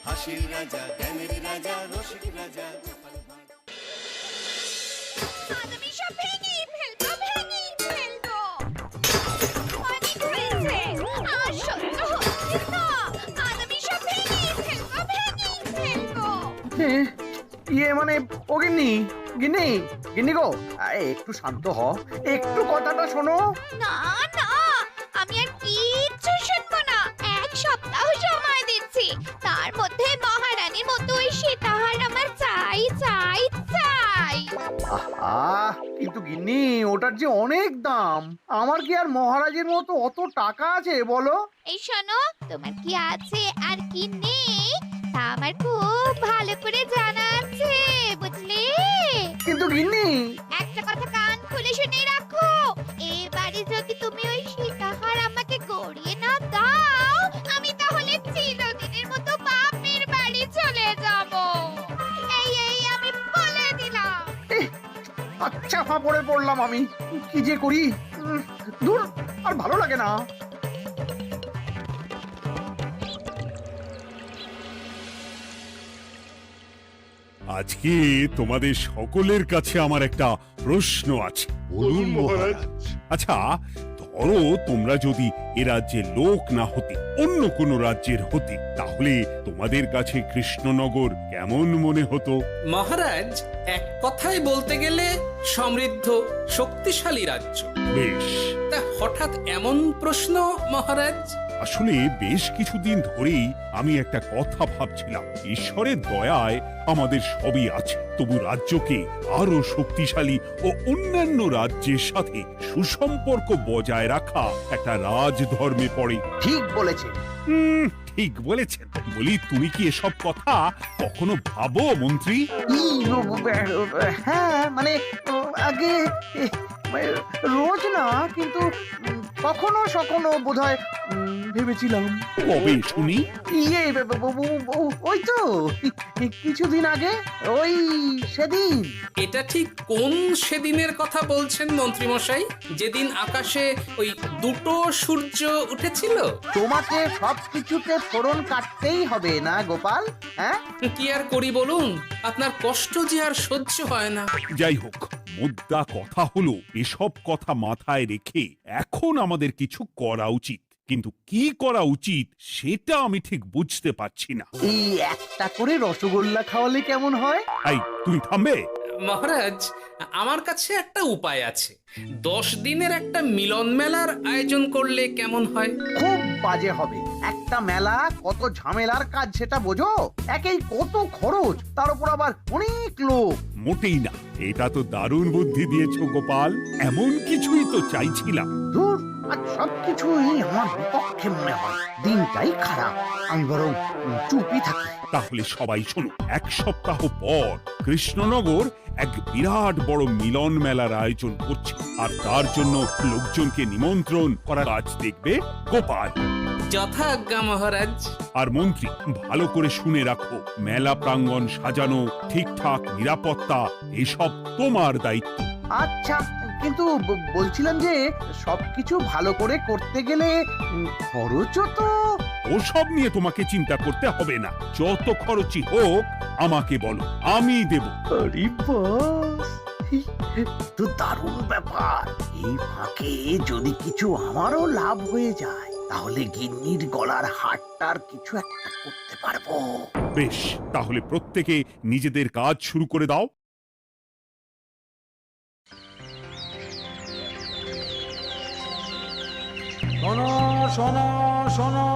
হাসির রাজা, জ্ঞানের রাজা, রসিক রাজা। আমি সব ভেঙে ফেলবো, ভেঙে ফেলবো। অনেক হয়েছে, আর সহ্য হচ্ছে না। আমি সব ভেঙে ফেলবো, ভেঙে ফেলবো। মানে ও গিন্নি, গিন্নি, গিন্নি গো, একটু শান্ত হ, একটু কথাটা শোনো। না না, আমি আর কিচ্ছু শুনবো না। এক সপ্তাহ সময় দিচ্ছি, তার মধ্যে মহারানীর মতো ওই সীতাহার আমার চাই চাই চাই। কিন্তু গিন্নি, ওটার যে অনেক দাম। আমার কি আর মহারাজের মতো অত টাকা আছে বলো? এই শোনো, তোমার কি আছে আর কি নেই তা আমার খুব ভালো করে জানা আছে, বুঝলে? কিন্তু গিন্নি, একটা কথা কান খুলে শুনে রাখো, এবারে যদি তুমি ওই সীতাহার আমাকে গড়িয়ে না দাও, আমি তাহলে চিরদিনের মতো বাপের বাড়ি চলে যাব। এই এই আমি বলে দিলাম। আচ্ছা পড়ে পড়লাম আমি, কি যে করি। দূর, আর ভালো লাগে না। আজকে তোমাদের সকলের কাছে আমার একটা প্রশ্ন আছে। বলুন মহারাজ। আচ্ছা, ধরো তোমরা যদি এ রাজ্যের লোক না হতে, অন্য কোনো রাজ্যের হতে, তাহলে তোমাদের কাছে কৃষ্ণনগর কেমন মনে হতো? মহারাজ, এক কথায় বলতে গেলে সমৃদ্ধ শক্তিশালী রাজ্য। বেশ, তা হঠাৎ এমন প্রশ্ন মহারাজ? আসলে বেশ কিছুদিন ধরেই আমি একটা কথা ভাবছিলাম। ঈশ্বরের দয়ায় আমাদের সবই আছে, তবু রাজ্যকে আরো শক্তিশালী ও অন্যান্য রাজ্যের সাথে সুসম্পর্ক বজায় রাখা একটা রাজধর্মে পড়ে। ঠিক বলেছে। ঠিক বলেছেন। বলি, তুমি কি এসব কথা কখনো ভাবো মন্ত্রী? হ্যাঁ, মানে আগে রোজ না, কিন্তু কখনো সখনো বোধহয় ভেবেছিলাম। কবে শুনি? ওই তো কিছুদিন আগে, ওই সেদিন। এটা ঠিক কোন সেদিনের কথা বলছেন মন্ত্রী মশাই? যেদিন আকাশে ওই দুটো সূর্য উঠেছিল? তোমাকে সবকিছুতে ফোড়ন কাটতেই হবে না গোপাল? হ্যাঁ, কি আর করি বলুন, আপনার কষ্ট যে আর সহ্য হয় না। যাই হোক, মুদ্রা কথা হলো, এসব কথা মাথায় রেখে এখন আমাদের কিছু করা উচিত। কিন্তু কি করা উচিত সেটা আমি ঠিক বুঝতে পারছি না। এই একটা করে রসগোল্লা খাওয়ালে কেমন হয়? এই, তুমি থামবে? মহারাজ, আমার কাছে একটা উপায় আছে। 10 দিনের একটা মিলন মেলার আয়োজন করলে কেমন হয়? খুব বাজে হবে। একটা মেলা কত ঝামেলার কাজ সেটা বোঝো? একেই কত খরচ, তার উপর আবার অনেক লোক। মোটেই না, এটা তো দারুণ বুদ্ধি দিয়েছো গোপাল। এমন কিছুই তো চাইছিলাম। দূর, আর সবকিছুই আমার বিপক্ষে মনে হয়। দিনটাই খারাপ, আমি বরং চুপই থাকি। তাহলে সবাই শোনো, 1 সপ্তাহ পর কৃষ্ণনগর এক বিরাট বড় মিলন মেলার আয়োজন করছে, আর তার জন্য লোকজনকে নিমন্ত্রণ করার কাজ দেখবে গোপাল। যথাজ্ঞা মহারাজ। আর মন্ত্রী, ভালো করে শুনে রাখো, মেলা প্রাঙ্গণ সাজানো, ঠিকঠাক নিরাপত্তা, এসব তোমার দায়িত্ব। আচ্ছা, কিন্তু বলছিলাম যে সবকিছু ভালো করে করতে গেলে খরচও তো। ওসব নিয়ে তোমাকে চিন্তা করতে হবে না। যত খরচই হোক আমাকে বলো, আমি দেব। আরে বাস, তো দারুণ ব্যাপার। এই ফাঁকে যদি কিছু আমারও লাভ হয়ে যায়, তাহলে গিন্নির গলার হারটার কিছু একটা করতে পারবো। বেশ, তাহলে প্রত্যেকে নিজেদের কাজ শুরু করে দাও। শোনো শোনো শোনো,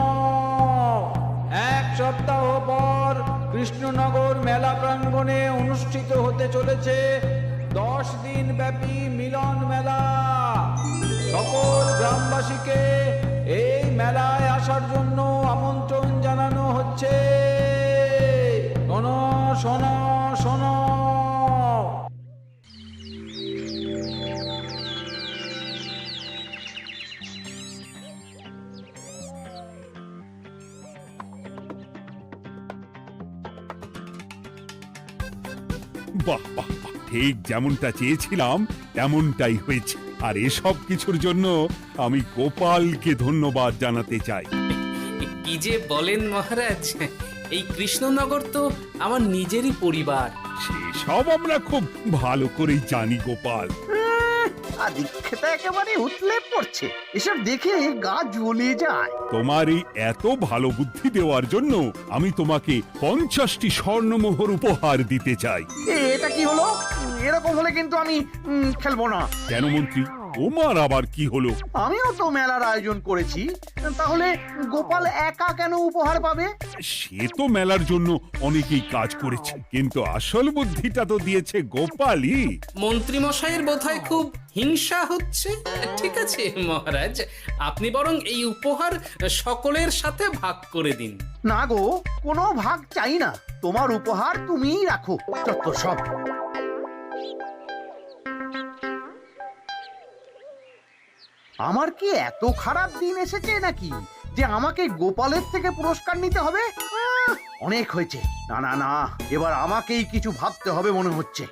1 সপ্তাহ পর কৃষ্ণনগর মেলা প্রাঙ্গণে অনুষ্ঠিত হতে চলেছে 10 দিন ব্যাপী মিলন মেলা। সকল গ্রামবাসীকে এই মেলায় আসার জন্য আমন্ত্রণ জানানো হচ্ছে। শোনো শোনো শোনো। বাহ বাহ বাহ, ঠিক যেমনটা চেয়েছিলাম তেমনটাই হয়েছে। আর এসব কিছুর জন্য আমি গোপালকে ধন্যবাদ জানাতে চাই। কি যে বলেন মহারাজ, এই কৃষ্ণনগর তো আমার নিজেরই পরিবার। সেসব আমরা খুব ভালো করেই জানি গোপাল। আদিক্ষেতা একেবারে উতলে পড়ছে, এসব দেখে গা জ্বলে যায়। তোমার এই এত ভালো বুদ্ধি দেওয়ার জন্য আমি তোমাকে 50টি স্বর্ণমোহর উপহার দিতে চাই। এটা কি হলো? এরকম হলে কিন্তু আমি খেলবো না। কেন মন্ত্রী, তোমার আবার কি হলো? আমিও তো মেলার আয়োজন করেছি, তাহলে গোপাল একা কেন উপহার পাবে? সে তো মেলার জন্য অনেকেই কাজ করেছে, কিন্তু আসল বুদ্ধিটা তো দিয়েছে গোপালই। মন্ত্রী মশাইয়ের বোধহয় খুব হিংসা হচ্ছে। ঠিক আছে মহারাজ, আপনি বরং এই উপহার সকলের সাথে ভাগ করে দিন। না গো, কোনো ভাগ চাই না, তোমার উপহার তুমিই রাখো। যত সব। আমার কি এত খারাপ দিন এসেছে নাকি যে আমাকে গোপালের থেকে পুরস্কার নিতে হবে? অনেক হয়েছে। না না না, এবার আমাকেই কিছু ভাবতে হবে মনে হচ্ছে।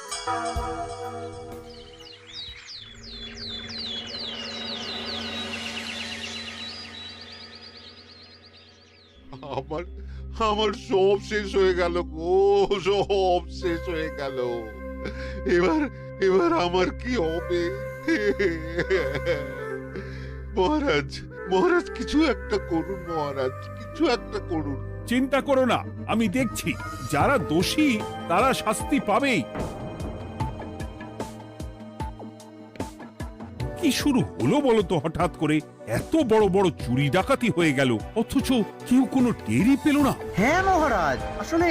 আমার আমার সব শেষ হয়ে গেল গো, সব শেষ হয়ে গেল। এবার এবার আমার কি হবে? মহারাজ, মহারাজ কিছু একটা করুন, মহারাজ কিছু একটা করুন। চিন্তা করো না, আমি দেখছি, যারা দোষী তারা শাস্তি পাবেই। কি শুরু হলো বলো তো হঠাৎ করে? এত বড় বড় চুরি ডাকাতি হয়ে গেল, অথচ কেউ কোনো টেরই পেল না। হ্যাঁ মহারাজ, আসলে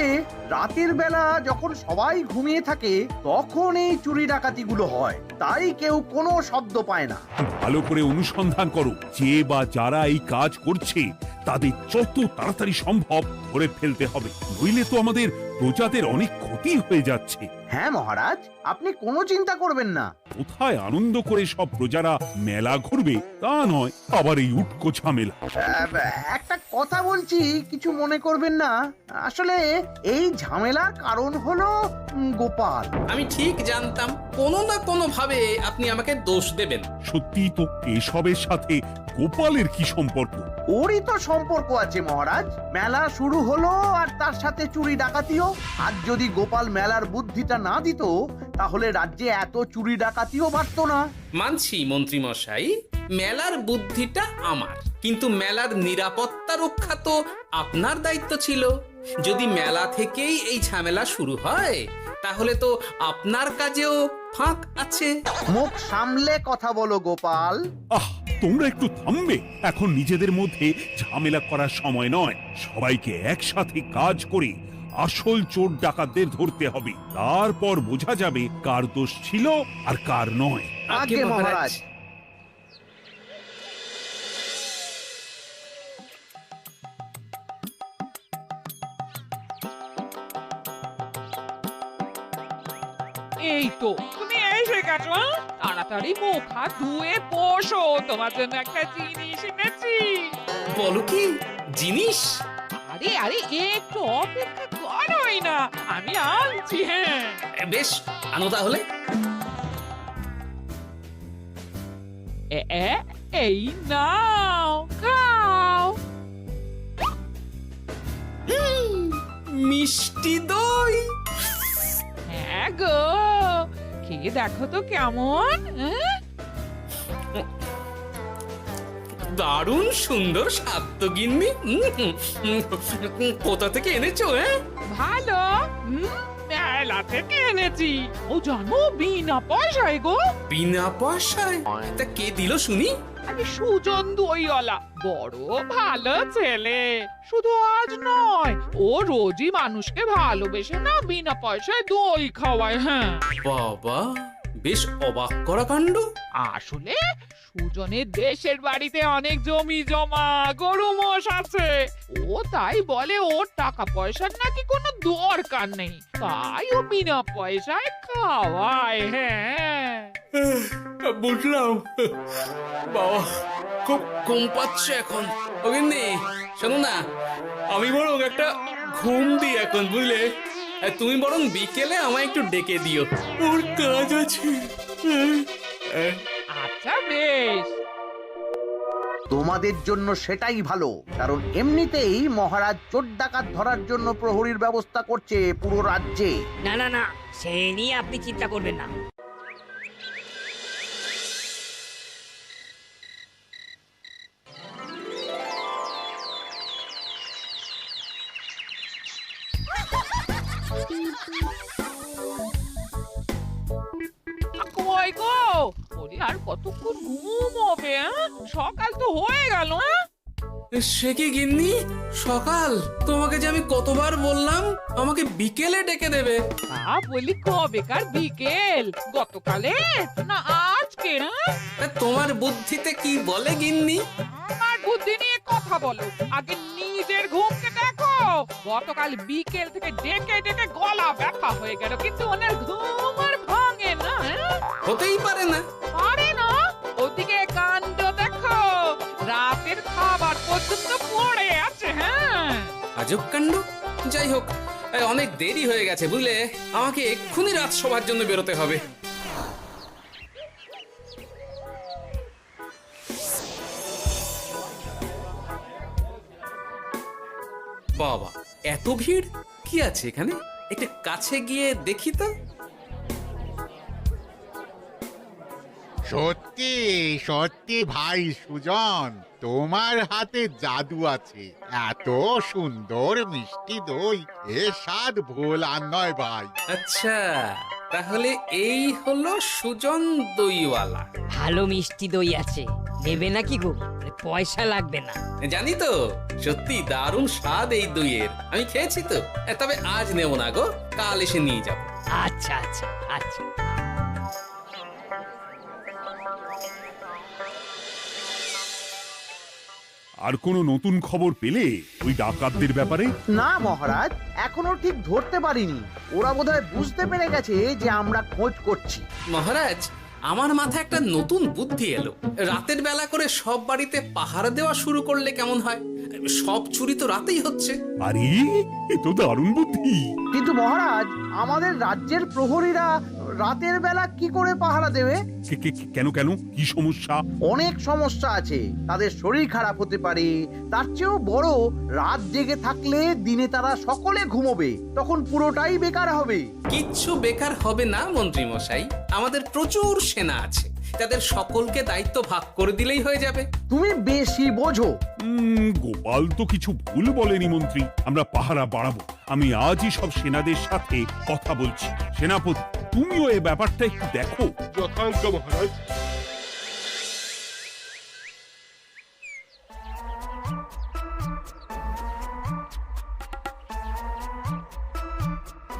রাতের বেলা যখন সবাই ঘুমিয়ে থাকে তখন এই চুরি ডাকাতিগুলো হয়, তাই কেউ কোনো শব্দ পায় না। ভালো করে অনুসন্ধান করো, যে বা যারা এই কাজ করছে তাদের যত তাড়াতাড়ি সম্ভব ধরে ফেলতে হবে, নইলে তো আমাদের প্রজাদের অনেক ক্ষতি হয়ে যাচ্ছে। হ্যাঁ মহারাজ, আপনি কোনো চিন্তা করবেন না। কোথায় আনন্দ করে সব প্রজারা মেলা ঘুরবে তা নয়, আবার এই উটকো ঝামেলা। একটা কথা বলছি, কিছু মনে করবেন না। আসলে এই ঝামেলার কারণ হলো গোপাল। আমি ঠিক জানতাম কোনো না কোনো ভাবে আপনি আমাকে দোষ দেবেন। সত্যি তো, এসবের সাথে গোপালের কি সম্পর্ক? ওরই তো সম্পর্ক আছে মহারাজ। মেলা শুরু হলো আর তার সাথে চুরি ডাকাতিও। আর যদি গোপাল মেলার বুদ্ধিটা না দিত তাহলে রাজ্যে এত চুরি ডাকাতিও বাড়তো না। মানছি মন্ত্রী মশাই, মেলার বুদ্ধিটা আমার, কিন্তু মেলার নিরাপত্তা রক্ষা তো আপনার দায়িত্ব ছিল। যদি মেলা থেকেই এই ঝামেলা শুরু হয় তাহলে তো আপনার কাজেও ফাঁক আছে। মুখ সামলে কথা বলো গোপাল। আহ, তোমরা একটু থামবে? এখন নিজেদের মধ্যে ঝামেলা করার সময় নয়। সবাইকে একসাথে কাজ করে আসল চোর ডাকাতদের ধরতে হবে, তারপর বোঝা যাবে কার দোষ ছিল আর কার নয়। আগে মহারাজ। এই তো তুমি এসে গেছো। তাড়াতাড়ি মুখ হাত ধুয়ে বসো, তোমার জন্য একটা জিনিস এনেছি। বলো কি জিনিস? আরে আরে একটু অপেক্ষা করোই না, আমি আনছি। হ্যাঁ বেশ, আনো তাহলে। এই নাও, খাও। মিষ্টি দই। হ্যাঁ গো, খেয়ে দেখো তো কেমন। দারুণ সুন্দর স্বাদ তো গিন্নি। কোথা থেকে এনেছো? ভালো, মেলা থেকে এনেছি। ও জানো, বিনা পয়সায় গো। বিনা পয়সায়? তা কে দিল শুনি? আরে সুজন দইওয়ালা, বড় ভালো ছেলে। শুধু আজ নয়, ও রোজই মানুষকে ভালোবেসে না বিনা পয়সায় দই খাওয়ায়। হ্যাঁ বাবা, বেশ অবাক করা কাণ্ড। আসলে সুজনের দেশের বাড়িতে অনেক জমি জমা, গরু মোষ আছে। ও তাই বলে ওর টাকা পয়সার নাকি কোনো দরকার নেই, তাই ও বিনা পয়সায় খাওয়ায়। হ্যাঁ বুঝলাম। বাবা, খুব ঘুম পাচ্ছে এখন। ও গিন্নি, শোনো না, আমি বরং একটা ঘুম দিই এখন, বুঝলে? তুমি বরং বিকেলে আমায় একটু ডেকে দিও, ওর কাজ আছে। আচ্ছা বেশ। তোমাদের জন্য সেটাই ভালো, কারণ এমনিতেই মহারাজ চোর ডাকাত ধরার জন্য প্রহরীর ব্যবস্থা করছে পুরো রাজ্যে। না না না, সে নিয়ে আপনি চিন্তা করবেন না। কই গো, ওরে আর কতক্ষণ ঘুম হবে? সকাল তো হয়ে গেল। সে কি গিন্নি, সকাল? তোমাকে যে আমি কতবার বললাম আমাকে বিকেলে ডেকে দেবে। বলি কবেকার বিকেল? গতকালে না আজকে? তোমার বুদ্ধিতে কি বলে গিন্নি? আমার বুদ্ধি নিয়ে কথা বলো, আগে নিজের ঘুমকে দেখো। গতকাল বিকেল থেকে ডেকে ডেকে গলা ব্যথা হয়ে গেল, কিন্তু ওনার ঘুম আর ভাঙে না। হতেই পারে না। পারে না? ওদিকে কাণ্ড দেখো, রাতের খাবার পর্যন্ত পড়ে আছে। আজব কাণ্ড। যাই হোক, অনেক দেরি হয়ে গেছে বুঝলে, আমাকে এক্ষুনি রাজসভার জন্য বেরোতে হবে। বাবা, এত ভিড় কি আছে এখানে? একটু কাছে গিয়ে দেখি তো। সত্যি সত্যি ভাই সুজন, তোমার হাতে জাদু আছে। এত সুন্দর মিষ্টি দই, এ স্বাদ ভোলার নয় ভাই। আচ্ছা, তাহলে এই হলো সুজন দইওয়ালা। ভালো মিষ্টি দই আছে, নেবে নাকি গো? পয়সা লাগবে না। জানি তো, সত্যি দারুণ স্বাদ এই দইয়ের। আমি খেয়েছি তো। তবে আজ নেব না গো, কাল এসে নিয়ে যাব। আচ্ছা আচ্ছা আচ্ছা। আর কোনো নতুন খবর পেলে ওই ডাকাতদের ব্যাপারে? না মহারাজ, এখনো ঠিক ধরতে পারিনি। ওরা বোধহয় বুঝতে পেরে গেছে যে আমরা খোঁজ করছি। মহারাজ, আমার মাথায় একটা নতুন বুদ্ধি এলো। রাতের বেলা করে সব বাড়িতে পাহারা দেওয়া শুরু করলে কেমন হয়? সব চুরি তো রাতেই হচ্ছে। আরে, এ তো দারুণ বুদ্ধি। কিন্তু মহারাজ, আমাদের রাজ্যের প্রহরীরা রাতের বেলা কি করে পাহারা দেবে? কেন কেন, কি সমস্যা? অনেক সমস্যা আছে। তাদের শরীর খারাপ হতে পারে, তার চেয়েও বড়, রাত জেগে থাকলে দিনে তারা সকলে ঘুমোবে, তখন পুরোটাই বেকার হবে। কিচ্ছু বেকার হবে না মন্ত্রী মশাই, আমাদের প্রচুর সেনা আছে, তাদের সকলকে দায়িত্ব ভাগ করে দিলেই হয়ে যাবে। তুমি বেশি বোঝো। গোপাল তো কিছু ভুল বলেনি মন্ত্রী, আমরা পাহারা বাড়াবো। আমি আজই সব সেনাদের সাথে কথা বলছি। সেনাপতি, তুমিও এ ব্যাপারটা একটু দেখো। যথাজ্ঞা মহারাজ।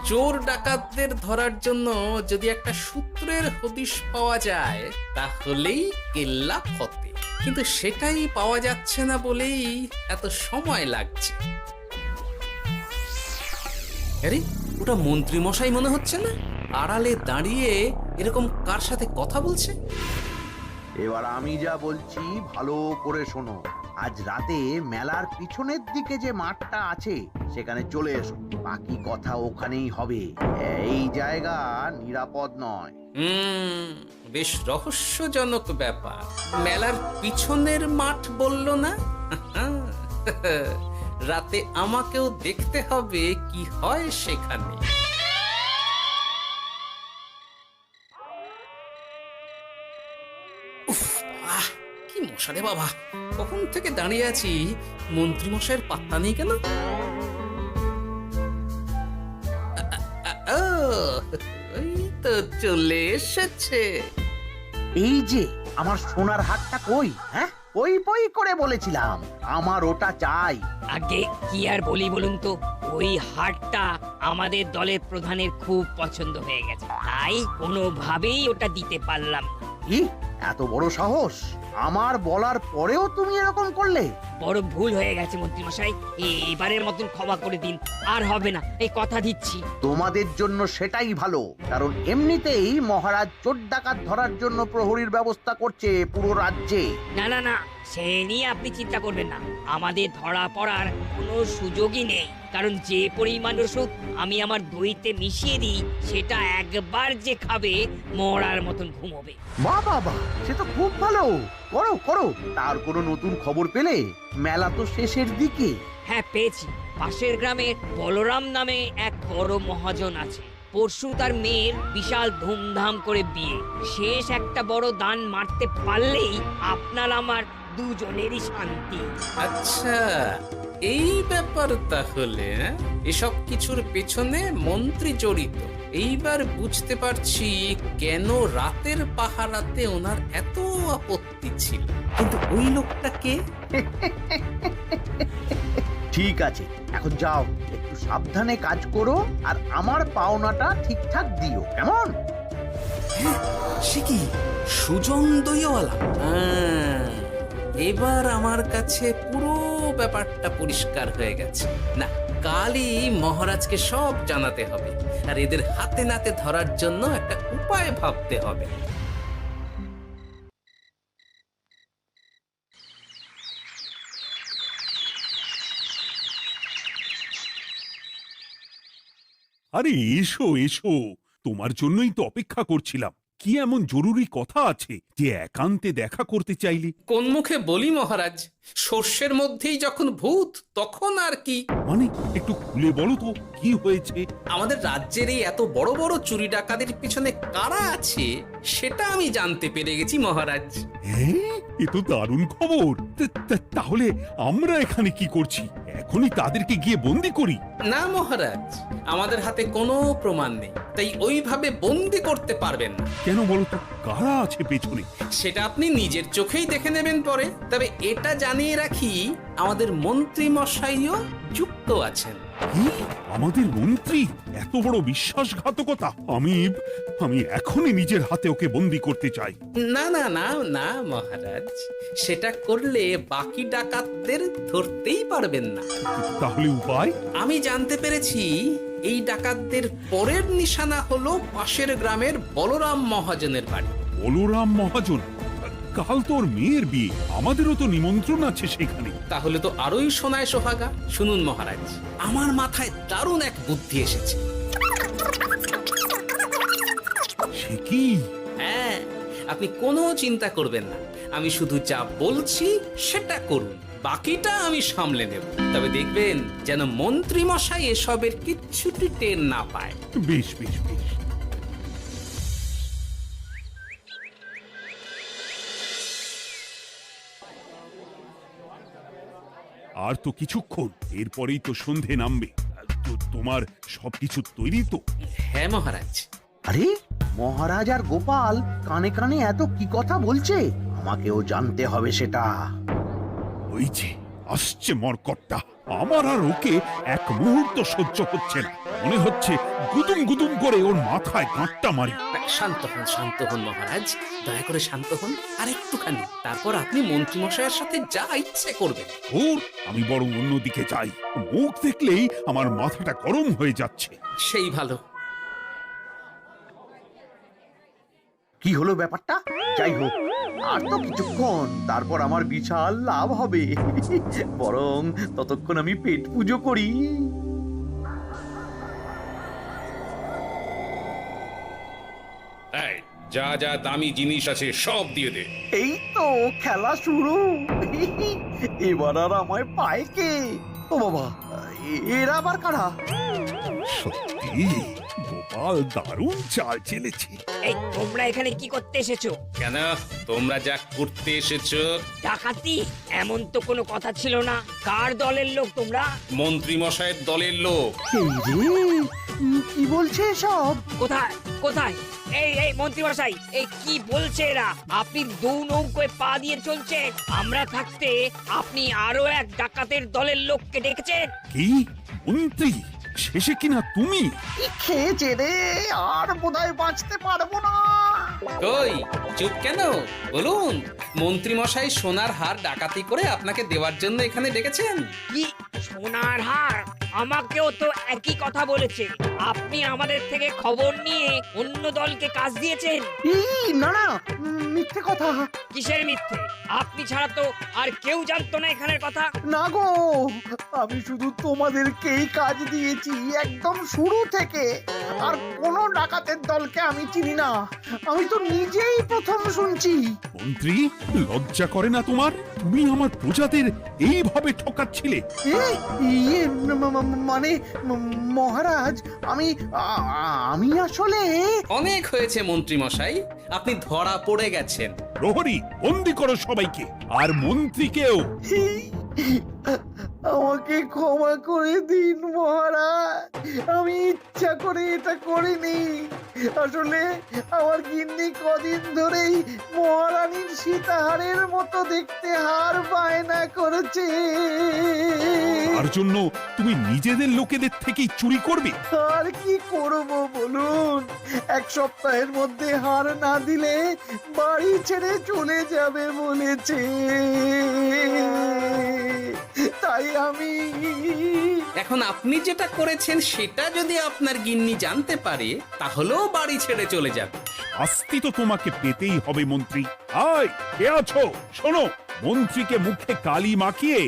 চোর ডাকাতদের ধরার জন্য যদি একটা সূত্রের হদিশ পাওয়া যায় তাহলেই কেল্লা ফতে, কিন্তু সেটাই পাওয়া যাচ্ছে না বলেই এত সময় লাগছে। আরে, ওটা মন্ত্রী মশাই মনে হচ্ছে না? আড়ালে দাঁড়িয়ে এরকম কার সাথে কথা বলছে? এবার আমি যা বলছি ভালো করে শোনো। আজ রাতে মেলার পিছনের দিকে যে মাঠটা আছে সেখানে চলে এসো, বাকি কথা ওখানেই হবে। এই জায়গা নিরাপদ নয়। বেশ রহস্যজনক ব্যাপার। মেলার পিছনের মাঠ বলল না? রাতে আমাকেও দেখতে হবে কি হয় সেখানে। কি মশা রে বাবা, কখন থেকে দাঁড়িয়ে আছি, মন্ত্রী মশাইয়ের পাত্তা নেই কেন? ওই তো চলে এসেছে। এই যে আমার সোনার হাটটা কই? হ্যাঁ, ওই বই করে বলেছিলাম আমার ওটা চাই। আগে কি আর বলি বলুন তো, ওই হারটা আমাদের দলের প্রধানের খুব পছন্দ হয়ে গেছে, তাই কোনোভাবেই ওটা দিতে পারলাম না। কি এত বড় সাহস! আমার বলার পরেও তুমি এরকম করলে? বড় ভুল হয়ে গেছে মন্ত্রী মশাই, এবারের মতন ক্ষমা করে দিন, আর হবে না, এই কথা দিচ্ছি। তোমাদের জন্য সেটাই ভালো, কারণ এমনিতেই মহারাজ চোর ডাকাত ধরার জন্য প্রহরীর ব্যবস্থা করছে পুরো রাজ্যে। না না না, সে নিয়ে আপনি চিন্তা করবেন না, আমাদের ধরা পড়ার কোনো সুযোগই নেই, কারণ যে পরিমাণ ওষুধ আমি আমার দইতে মিশিয়ে দিই সেটা একবার যে খাবে মরার মতন ঘুমোবে। বাহ বাহ বাহ, সে তো খুব ভালো, করো করো। তার কোনো নতুন খবর পেলে? মেলা তো শেষের দিকে। হ্যাঁ পেয়েছি, পাশের গ্রামে বলরাম নামে এক বড় মহাজন আছে, পরশু তার মেয়ের বিশাল ধুমধাম করে বিয়ে, শেষ একটা বড় দান মারতে পারলেই আপনার আমার দুজনেরই শান্তি। আচ্ছা, এই ব্যাপার তাহলে, হ্যাঁ? এসব কিছুর পেছনে মন্ত্রী জড়িত। এইবার বুঝতে পারছি কেন রাতের পাহারাতে ওনার এত আপত্তি ছিল। কিন্তু ওই লোকটাকে ঠিক আছে, এখন যাও, একটু সাবধানে কাজ করো, আর আমার পাওনাটা ঠিকঠাক দিও, কেমন? সে কি সুজন দইওয়ালা? এবার আমার কাছে পুরো ব্যাপারটা পরিষ্কার হয়ে গেছে। না, কালই মহারাজকে সব জানাতে হবে, আর এদের হাতে নাতে ধরার জন্য একটা উপায় ভাবতে হবে। আরে এসো এসো, তোমার জন্যই তো অপেক্ষা করছিলাম। কি এমন জরুরি কথা আছে যে একান্তে দেখা করতে চাইলে? কোন মুখে বলি মহারাজ, সর্ষের মধ্যেই যখন ভূত তখন আর কি। মানে একটু খুলে বলো তো, কি হয়েছে? আমাদের রাজ্যের এই এত বড় বড় চুরি ডাকাতির পিছনে কারা আছে সেটা আমি জানতে পেরে গেছি মহারাজ। হ্যাঁ, এ তো দারুণ খবর। তাহলে আমরা এখানে কি করছি? এখনই তাদেরকে গিয়ে বন্দি করি? না মহারাজ, আমাদের হাতে কোনো প্রমাণ নেই, তাই ওইভাবে বন্দি করতে পারবেন না। কেন বলো তো, কারা আছে পেছনে? সেটা আপনি নিজের চোখেই দেখে নেবেন পরে। তবে এটা জানিয়ে রাখি, আমাদের মন্ত্রী মশাইও যুক্ত আছেন। কি? আমাদের মন্ত্রী? এত বড় বিশ্বাসঘাতকতা! আমি এখনই নিজের হাতে ওকে বন্দি করতে চাই। না না না না মহারাজ, সেটা করলে বাকি ডাকাতদের ধরতেই পারবেন না। তাহলে উপায়? আমি জানতে পেরেছি এই ডাকাতদের পরের নিশানা হলো পাশের গ্রামের বলরাম মহাজনের বাড়ি। বলরাম মহাজন? কাল তোর মেয়ের বিয়ে, আমাদেরও তো নিমন্ত্রণ আছে সেখানে। তাহলে তো আরোই সোনায় সোহাগা। শুনুন মহারাজ, আমার মাথায় দারুণ এক বুদ্ধি এসেছে। সে কি? হ্যাঁ, আপনি কোনো চিন্তা করবেন না, আমি শুধু যা বলছি সেটা করুন, বাকিটা আমি সামলে নেব। তবে দেখবেন যেন মন্ত্রী মশাই এসবের কিচ্ছুটি টের না পায়। বেশ বেশ বেশ। আর তো কিছুক্ষণ, এরপরেই তো সন্ধে নামবে। তোমার সবকিছু তৈরি তো? হ্যাঁ মহারাজ। আরে, মহারাজ আর গোপাল কানে কানে এত কি কথা বলছে? আমাকেও জানতে হবে সেটা। ওই যে আসছে মরকটটা, আমার আর ওকে এক মুহূর্ত সহ্য হচ্ছে না। মনে হচ্ছে গুদুম গুদুম করে ওর মাথায় গাঁটটা মারি। শান্ত হন মহারাজ, দয়া করে শান্ত হন আর একটুখানি, তারপর আপনি মন্ত্রী মশাইয়ের সাথে যা ইচ্ছে করবেন। ওর আমি বরং অন্যদিকে যাই, মুখ দেখলেই আমার মাথাটা গরম হয়ে যাচ্ছে। সেই ভালো। কি হলো ব্যাপারটা? যাই হোক, আর তো কিছুক্ষণ, তারপর আমার বিশাল লাভ হবে। বরং ততক্ষণ আমি পেট পুজো করি। যা যা দামি জিনিস আছে সব দিয়ে দে। এই তো খেলা শুরু। এবার আর আমায় পায় কে? ও বাবা, এরা আবার কারা? সত্যি গোপাল দারুণ চাল চেলেছে। এই তোমরা এখানে কি করতে এসেছো? কেন, তোমরা যা করতে এসেছো? ডাকাতি? এমন তো কোনো কথা ছিল না। কার দলের লোক তোমরা? মন্ত্রী মশাইয়ের দলের লোক। এই রে, কি বলছে সব? কোথায় কোথায়? এই মন্ত্রী মশাই, এই কি বলছে এরা? আপনি দু নৌকোয় পা দিয়ে চলছে, আমরা থাকতে আপনি আরো এক ডাকাতের দলের লোককে ডেকেছেন। কি মন্ত্রী? শেষে কিনা তুমি? খেয়েছে রে, আর বোধহয় বাঁচতে পারবো না। কই চুপ কেন বলুন, মন্ত্রী মশাই সোনার হার ডাকাতি করে আপনাকে দেওয়ার জন্য এখানে ডেকেছেন। কি সোনার হার? আমাকেও তো একই কথা বলেছে। আপনি আমাদের থেকে খবর নিয়ে অন্য দলকে কাজ দিয়েছেন। এই না না, মিথ্যে কথা। কিসের মিথ্যে? আপনি ছাড়া তো আর কেউ জানতো না এখানের কথা। না গো, আমি শুধু তোমাদেরকেই কাজ দিয়েছি একদম শুরু থেকে। আর কোন ডাকাতের দলকে আমি চিনি না, আমি তো নিজেই প্রথম শুনছি। মন্ত্রী, লজ্জা করে না তোমার? তুমি আমার প্রজাদের এইভাবে ঠকাচ্ছিলে। ইয়ে মানে মহারাজ, আমি আসলে অনেক হয়েছে মন্ত্রী মশাই, আপনি ধরা পড়ে গেছেন। প্রহরী, বন্দি করো সবাইকে, আর মন্ত্রীকেও। আমাকে ক্ষমা করে দিন মহারাজ, আমি ইচ্ছা করে এটা করিনি। আসলে আমার গিন্নি কদিন ধরেই মহারানীর সীতাহারের মতো দেখতে হার বায়না করেছে। তার জন্য তুমি নিজেদের লোকেদের থেকেই চুরি করবে? আর কি করব বলুন, এক সপ্তাহের মধ্যে হার না দিলে বাড়ি ছেড়ে চলে যাবে বলেছে। তাই আমি এখন আপনি যেটা করেছেন সেটা যদি আপনার গিন্নি জানতে পারে তাহলেও বাড়ি ছেড়ে চলে যাবে। শাস্তি তো তোমাকে পেতেই হবে মন্ত্রী। আয়, কে আছো? শোনো, মন্ত্রীকে মুখে কালি মাখিয়ে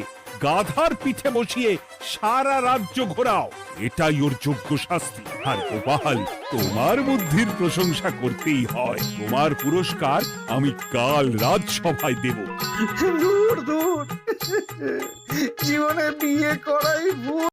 গাধার পিঠে বসিয়ে সারা রাজ্য ঘোরাও, এটাই ওর যোগ্য শাস্তি। আর গোপাল, তোমার বুদ্ধির প্রশংসা করতেই হয়। তোমার পুরস্কার আমি কাল রাজসভায় দেব। দূর দূর, জীবনে বিয়ে করাই ভুল।